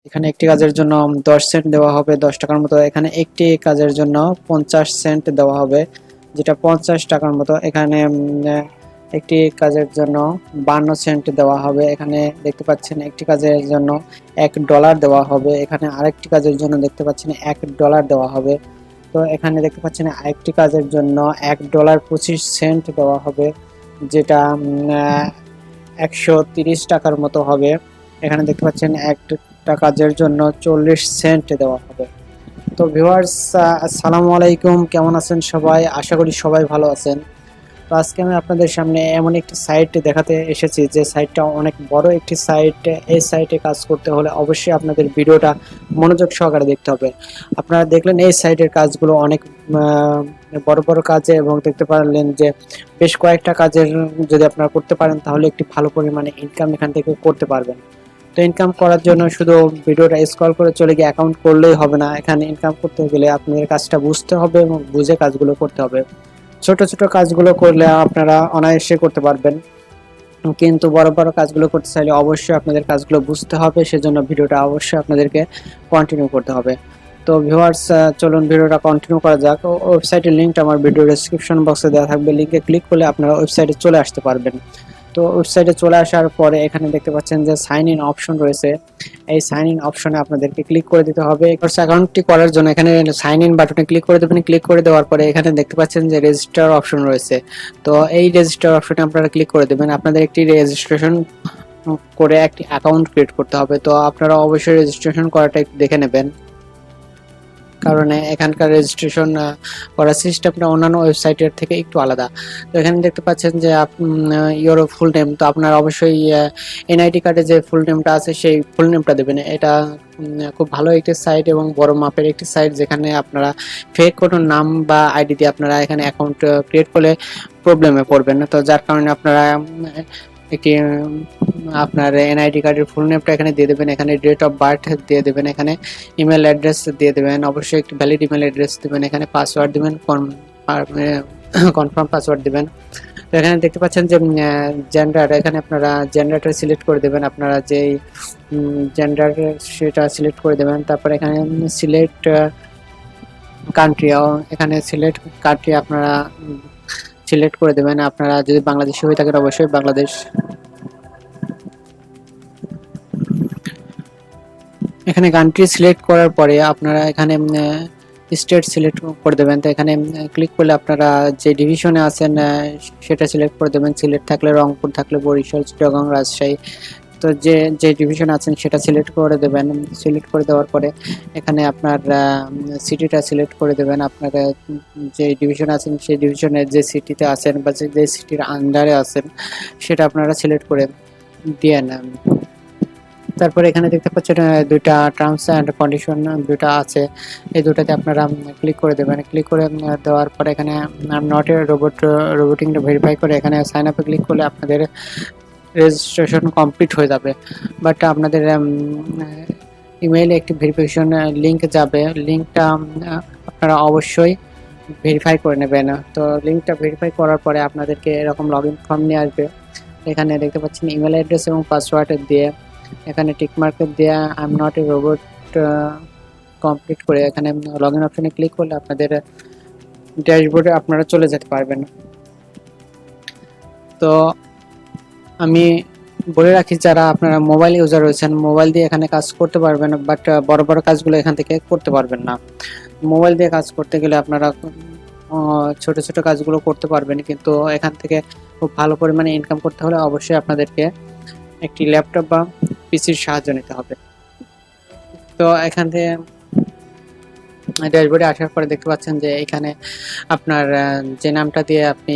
এখানে একটি কাজের জন্য 10 সেন্ট দেওয়া হবে 10 টাকার মতো। এখানে একটি কাজের জন্য 50 সেন্ট দেওয়া হবে, যেটা 50 টাকার মতো। এখানে একটি কাজের জন্য 52 সেন্ট দেওয়া হবে। এখানে দেখতে পাচ্ছেন একটি কাজের জন্য $1 দেওয়া হবে। এখানে আরেকটি কাজের জন্য দেখতে পাচ্ছেন $1 দেওয়া হবে। তো এখানে দেখতে পাচ্ছেন আরেকটি কাজের জন্য $1.25 দেওয়া হবে, যেটা 130 টাকার মতো হবে। এখানে দেখতে পাচ্ছেন একটা কাজের জন্য 40 সেন্ট দেওয়া হবে। তো ভিউয়ার্স, আসসালামু আলাইকুম, কেমন আছেন সবাই? আশা করি সবাই ভালো আছেন। তো আজকে আমি আপনাদের সামনে এমন একটি সাইট দেখাতে এসেছি যে সাইটটা অনেক বড় একটি সাইট। এই সাইটে কাজ করতে হলে অবশ্যই আপনাদের ভিডিওটা মনোযোগ সহকারে দেখতে হবে। আপনারা দেখলেন এই সাইটের কাজগুলো অনেক বড় বড় কাজে, এবং দেখতে পারলেন যে বেশ কয়েকটা কাজের যদি আপনারা করতে পারেন তাহলে একটি ভালো পরিমাণে ইনকাম এখান থেকে করতে পারবেন। তো ইনকাম করার জন্য শুধু ভিডিওটা স্ক্রল করে চলে গিয়ে অ্যাকাউন্ট করলেই হবে না। এখানে ইনকাম করতে গেলে আপনাদের কাজটা বুঝতে হবে এবং বুঝে কাজগুলো করতে হবে। ছোট ছোট কাজগুলো করলে আপনারা অনায়াসে করতে পারবেন, কিন্তু বড় বড় কাজগুলো করতে চাইলে অবশ্যই আপনাদের কাজগুলো বুঝতে হবে। সেজন্য ভিডিওটা অবশ্যই আপনাদেরকে কন্টিনিউ করতে হবে। তো ভিউয়ার্স, চলুন ভিডিওটা কন্টিনিউ করা যাক। ওয়েবসাইটের লিঙ্কটা আমার ভিডিও ডেসক্রিপশন বক্সে দেওয়া থাকবে, লিঙ্কে ক্লিক করলে আপনারা ওয়েবসাইটে চলে আসতে পারবেন। তো ওয়েবসাইটে চলে আসার পরে এখানে দেখতে পাচ্ছেন যে সাইন ইন অপশন রয়েছে। এই সাইন ইন অপশনে আপনাদেরকে ক্লিক করে দিতে হবে। অ্যাকাউন্টটি করার জন্য এখানে সাইন ইন বাটনে ক্লিক করে দেবেন। ক্লিক করে দেওয়ার পরে এখানে দেখতে পাচ্ছেন যে রেজিস্টার অপশন রয়েছে। তো এই রেজিস্টার অপশনে আপনারা ক্লিক করে দেবেন। আপনাদের একটি রেজিস্ট্রেশন করে একটি অ্যাকাউন্ট ক্রিয়েট করতে হবে। তো আপনারা অবশ্যই রেজিস্ট্রেশন করাটা একটু দেখে নেবেন, কারণ এখানকার রেজিস্ট্রেশন করার সিস্টেমটা অন্যান্য ওয়েবসাইটের থেকে একটু আলাদা। তো এখানে দেখতে পাচ্ছেন যে ইওর ফুল নেম, তো আপনার অবশ্যই এনআইডি কার্ডে যে ফুল নেমটা আছে সেই ফুল নেমটা দেবেন। এটা খুব ভালো একটি সাইট এবং বড় মাপের একটি সাইট, যেখানে আপনারা ফেক কোনো নাম বা আইডি দিয়ে আপনারা এখানে অ্যাকাউন্ট ক্রিয়েট করলে প্রবলেমে পড়বেন না। তো যার কারণে আপনারা একটি আপনার এনআইডি কার্ডের ফুল নেমটা এখানে দিয়ে দেবেন, এখানে ডেট অফ বার্থ দিয়ে দেবেন, এখানে ইমেল অ্যাড্রেস দিয়ে দেবেন, অবশ্যই একটি ভ্যালিড ইমেল অ্যাড্রেস দেবেন, এখানে পাসওয়ার্ড দেবেন, কনফার্ম পাসওয়ার্ড দেবেন। তো এখানে দেখতে পাচ্ছেন যে জেন্ডার, এখানে আপনারা জেন্ডারটা সিলেক্ট করে দেবেন, আপনারা যেই জেন্ডার সেটা সিলেক্ট করে দেবেন। তারপর এখানে সিলেক্ট কান্ট্রি, এখানে সিলেক্ট কান্ট্রি আপনারা সিলেক্ট করে দেবেন। আপনারা যদি বাংলাদেশি হয়ে থাকেন অবশ্যই বাংলাদেশ। এখানে কান্ট্রি সিলেক্ট করার পরে আপনারা এখানে স্টেট সিলেক্ট করে দেবেন। তো এখানে ক্লিক করলে আপনারা যে ডিভিশনে আছেন সেটা সিলেক্ট করে দেবেন। সিলেট থাকলে রংপুর, থাকলে বরিশাল, চিটাগাং, রাজশাহী। তো যে যে ডিভিশন আছেন সেটা সিলেক্ট করে দেবেন। সিলেক্ট করে দেওয়ার পরে এখানে আপনার সিটিটা সিলেক্ট করে দেবেন। আপনারা যে ডিভিশন আছেন সেই ডিভিশনের যে সিটিতে আছেন বা যে সিটির আন্ডারে আছেন সেটা আপনারা সিলেক্ট করে দিয়ে নেন। তারপরে এখানে দেখতে পাচ্ছেন দুইটা টার্মস অ্যান্ড কন্ডিশন দুইটা আছে, এই দুটাতে আপনারা ক্লিক করে দেবেন। ক্লিক করে দেওয়ার পরে এখানে নট এ রোবটিংটা ভেরিফাই করে এখানে সাইন আপে ক্লিক করলে আপনাদের রেজিস্ট্রেশন কমপ্লিট হয়ে যাবে। বাট আপনাদের ইমেইলে একটি ভেরিফিকেশন লিঙ্ক যাবে, লিঙ্কটা আপনারা অবশ্যই ভেরিফাই করে নেবেন। তো লিঙ্কটা ভেরিফাই করার পরে আপনাদেরকে এরকম লগ ইন ফর্ম নিয়ে আসবে। এখানে দেখতে পাচ্ছেন ইমেল অ্যাড্রেস এবং পাসওয়ার্ড দিয়ে এখানে টিক মার্ক দিয়ে I am not a robot complete করে এখানে লগ ইন অপশনে ক্লিক করলে আপনাদের ড্যাশবোর্ডে আপনারা চলে যেতে পারবেন। তো আমি বলে রাখি, যারা আপনারা মোবাইল ইউজার রয়েছেন মোবাইল দিয়ে এখানে কাজ করতে পারবেন, বাট বড় বড় কাজগুলো এখান থেকে করতে পারবেন না। মোবাইল দিয়ে কাজ করতে গেলে আপনারা ছোট ছোট কাজগুলো করতে পারবেন, কিন্তু এখান থেকে খুব ভালো পরিমাণে ইনকাম করতে হলে অবশ্যই আপনাদেরকে একটি ল্যাপটপ বা পিসির সাহায্য নিতে হবে। তো এখান থেকে ড্যাশবোর্ডে আসার পরে দেখতে পাচ্ছেন যে এখানে আপনার যে নামটা দিয়ে আপনি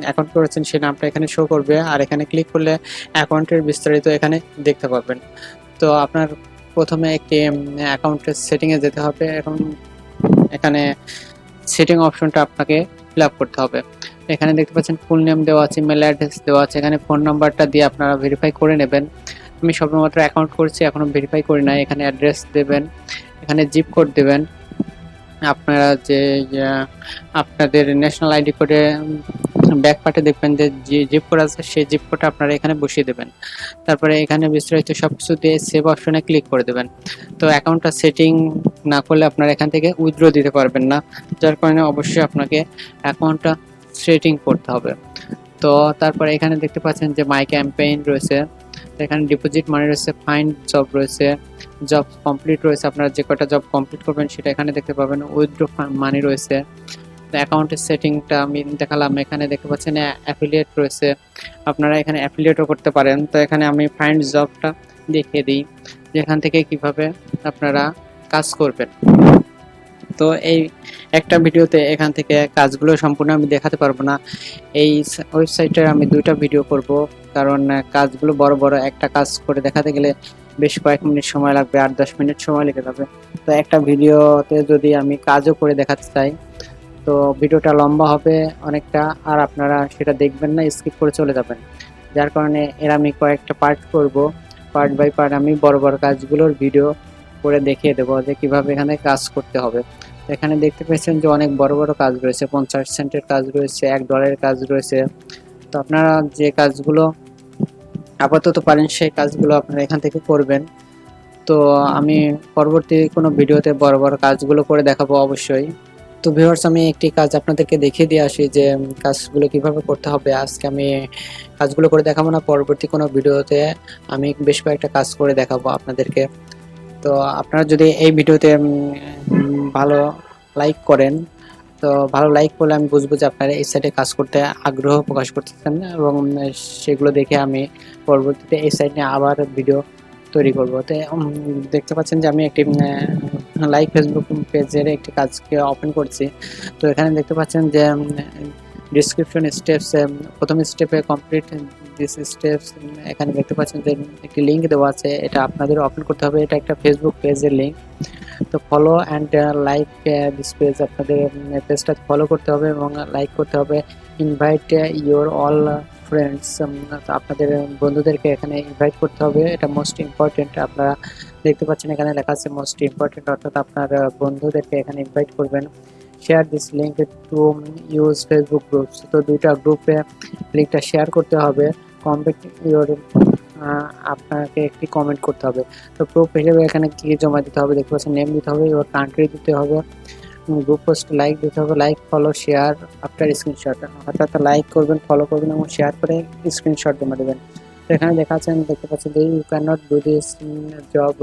অ্যাকাউন্ট করেছেন সেই নামটা এখানে শো করবে, আর এখানে ক্লিক করলে অ্যাকাউন্টের বিস্তারিত এখানে দেখতে পাবেন। তো আপনার প্রথমে একটি অ্যাকাউন্টের সেটিংয়ে যেতে হবে। এখন এখানে সেটিং অপশনটা আপনাকে ফিল আপ করতে হবে। এখানে দেখতে পাচ্ছেন ফুল নেম দেওয়া আছে, ইমেল অ্যাড্রেস দেওয়া আছে, এখানে ফোন নাম্বারটা দিয়ে আপনারা ভেরিফাই করে নেবেন। আমি সবেমাত্র অ্যাকাউন্ট করছি, এখনো ভেরিফাই করি নাই। এখানে অ্যাড্রেস দেবেন, এখানে জিপ কোড দেবেন, আপনারা যে আপনাদের ন্যাশনাল আইডি কোডে ব্যাক পার্টে দেখবেন যে জিপ কোড আছে, সেই জিপ কোডটা আপনারা এখানে বসিয়ে দেবেন। তারপরে এখানে বিস্তারিত সবকিছু দিয়ে সেভ অপশনে ক্লিক করে দেবেন। তো অ্যাকাউন্টটা সেটিং না করলে আপনারা এখান থেকে উইথড্র দিতে পারবেন না, যার কারণে অবশ্যই আপনাকে অ্যাকাউন্টটা সেটিং করতে হবে। তো তারপরে এখানে দেখতে পাচ্ছেন যে মাই ক্যাম্পেইন রয়েছে, এখানে ডিপোজিট মানি রয়েছে, ফাইন্ড জব রয়েছে, জব কমপ্লিট রয়েছে, আপনারা যে কটা জব কমপ্লিট করবেন সেটা এখানে দেখতে পাবেন, উইথড্র মানি রয়েছে। অ্যাকাউন্টের সেটিংটা আমি দেখালাম। এখানে দেখতে পাচ্ছেন অ্যাফিলিয়েট রয়েছে, আপনারা এখানে অ্যাফিলিয়েটও করতে পারেন। তো এখানে আমি ফাইন্ড জবটা দেখিয়ে দিই যেখান থেকে কিভাবে আপনারা কাজ করবেন। তো এই একটা ভিডিওতে এখান থেকে কাজগুলো সম্পূর্ণ আমি দেখাতে পারবো না, এই ওয়েবসাইটের আমি দুইটা ভিডিও করব, কারণ কাজগুলো বড় বড়, একটা কাজ করে দেখাতে গেলে বেশ কয়েক মিনিট সময় লাগবে, 8-10 মিনিট সময় লেগে যাবে। তো একটা ভিডিওতে যদি আমি কাজও করে দেখাতে চাই তো ভিডিওটা লম্বা হবে অনেকটা, আর আপনারা সেটা দেখবেন না, স্কিপ করে চলে যাবেন। যার কারণে এর আমি কয়েকটা পার্ট করব, পার্ট বাই পার্ট আমি বড় বড় কাজগুলোর ভিডিও করে দেখিয়ে দেবো যে কিভাবে এখানে কাজ করতে হবে। এখানে দেখতে পাচ্ছেন যে অনেক বড় বড় কাজ রয়েছে, 50 সেন্টের কাজ রয়েছে, $1 কাজ রয়েছে। তো আপনারা যে কাজগুলো আপাতত পারেন সেই কাজগুলো আপনারা এখান থেকে করবেন। তো আমি পরবর্তী কোনো ভিডিওতে বড় বড় কাজগুলো করে দেখাবো অবশ্যই। তো ভিউয়ার্স, আমি একটি কাজ আপনাদেরকে দেখিয়ে দিয়ে আসি যে কাজগুলো কিভাবে করতে হবে। আজকে আমি কাজগুলো করে দেখাবো না, পরবর্তী কোনো ভিডিওতে আমি বেশ কয়েকটা কাজ করে দেখাবো আপনাদেরকে। তো আপনারা যদি এই ভিডিওতে ভালো লাইক করেন, তো ভালো লাইক করলে আমি বুঝবো যে আপনারা এই সাইডে কাজ করতে আগ্রহ প্রকাশ করতেছেন, এবং সেগুলো দেখে আমি পরবর্তীতে এই সাইড নিয়ে আবার ভিডিও তৈরি করবো। তো দেখতে পাচ্ছেন যে আমি একটি লাইভ ফেসবুক পেজের একটি কাজকে ওপেন করছি। তো এখানে দেখতে পাচ্ছেন যে ডিসক্রিপশন স্টেপস, প্রথম স্টেপে কমপ্লিট দিস স্টেপস, এখানে দেখতে পাচ্ছেন যে একটি লিঙ্ক দেওয়া আছে, এটা আপনাদের ওপেন করতে হবে। এটা একটা ফেসবুক পেজের লিঙ্ক। তো follow and like this page, আপনাদের পেজটা ফলো করতে হবে এবং লাইক করতে হবে। ইনভাইট ইউর অল ফ্রেন্ডস, আপনাদের বন্ধুদেরকে এখানে ইনভাইট করতে হবে, এটা মোস্ট ইম্পর্টেন্ট। আপনারা দেখতে পাচ্ছেন এখানে লেখা আছে মোস্ট ইম্পর্টেন্ট, অর্থাৎ আপনার বন্ধুদেরকে এখানে ইনভাইট করবেন। Share this link to use Facebook groups, তো দুইটা গ্রুপে লিঙ্কটা শেয়ার করতে হবে। কমেন্ট ইউর, আপনাকে একটি কমেন্ট করতে হবে। তো প্রুফ হিসেবে এখানে কি জমা দিতে হবে, দেখতে পাচ্ছেন নেম দিতে হবে, ইউর কান্ট্রি দিতে হবে, গ্রুপ পোস্ট লাইক দিতে হবে, like follow share after screenshot, অর্থাৎ লাইক করবেন, ফলো করবেন এবং শেয়ার করে স্ক্রিনশট জমা দেবেন। তো এখানে দেখতে পাচ্ছেন যে you can not do this job,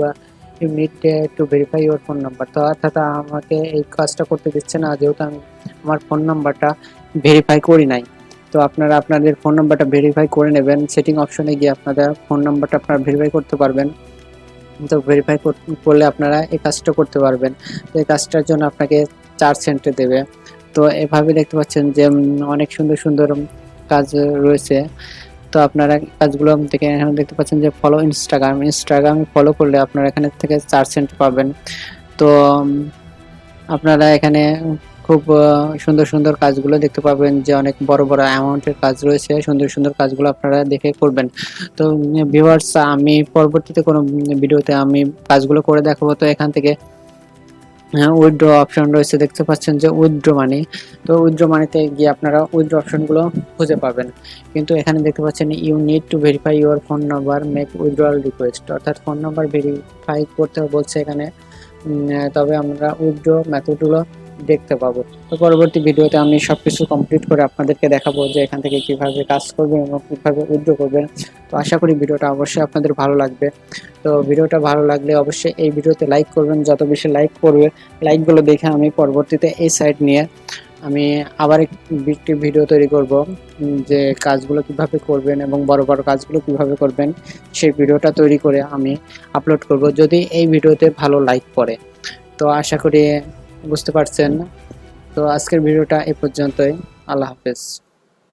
you need to verify your phone number. তো অর্থাৎ আমাকে এই কাজটা করতে দিচ্ছে না, যেহেতু আমি আমার ফোন নাম্বারটা ভেরিফাই করি নাই। তো আপনারা আপনাদের ফোন নাম্বারটা ভেরিফাই করে নেবেন, সেটিং অপশনে গিয়ে আপনাদের ফোন নাম্বারটা আপনারা ভেরিফাই করতে পারবেন। তো ভেরিফাই করলে আপনারা এই কাজটা করতে পারবেন। তো এই কাজটার জন্য আপনাকে 4 সেন্টে দেবে। তো এভাবে দেখতে পাচ্ছেন যে অনেক সুন্দর সুন্দর কাজ রয়েছে। তো আপনারা কাজগুলো থেকে এখানে দেখতে পাচ্ছেন যে ফলো ইনস্টাগ্রামে ফলো করলে আপনারা এখানে থেকে 4 সেন্ট পাবেন। তো আপনারা এখানে খুব সুন্দর সুন্দর কাজগুলো দেখতে পাবেন, যে অনেক বড় বড় অ্যামাউন্টের কাজ রয়েছে, সুন্দর সুন্দর কাজগুলো আপনারা দেখে করবেন। তো ভিউয়ার্স, আমি পরবর্তীতে কোনো ভিডিওতে আমি কাজগুলো করে দেখাবো। তো এখান থেকে উইথড্র অপশন রয়েছে, দেখতে পাচ্ছেন যে উইথড্র মানি। তো উইথড্র মানিতে গিয়ে আপনারা উইথড্র অপশনগুলো খুঁজে পাবেন, কিন্তু এখানে দেখতে পাচ্ছেন you need to verify your phone number make withdrawal request, অর্থাৎ ফোন নাম্বার ভেরিফাই করতে বলছে এখানে, তবে আমরা উইথড্র মেথডগুলো দেখতে পাবো। তো পরবর্তী ভিডিওতে আমি সবকিছু কমপ্লিট করে আপনাদেরকে দেখাবো যে এখান থেকে কিভাবে কাজ করবেন এবং কিভাবে উইথড্র করবেন। তো আশা করি ভিডিওটা অবশ্যই আপনাদের ভালো লাগবে। তো ভিডিওটা ভালো লাগলে অবশ্যই এই ভিডিওতে লাইক করবেন, যত বেশি লাইক করবে, লাইকগুলো দেখে আমি পরবর্তীতে এই সাইট নিয়ে আমি আবার একটি ভিডিও তৈরি করব, যে কাজগুলো কিভাবে করবেন এবং বড় বড় কাজগুলো কিভাবে করবেন, সেই ভিডিওটা তৈরি করে আমি আপলোড করব, যদি এই ভিডিওতে ভালো লাইক পড়ে। তো আশা করি বুঝতে পারছেন। তো আজকের ভিডিওটা এ পর্যন্তই। আল্লাহ হাফেজ।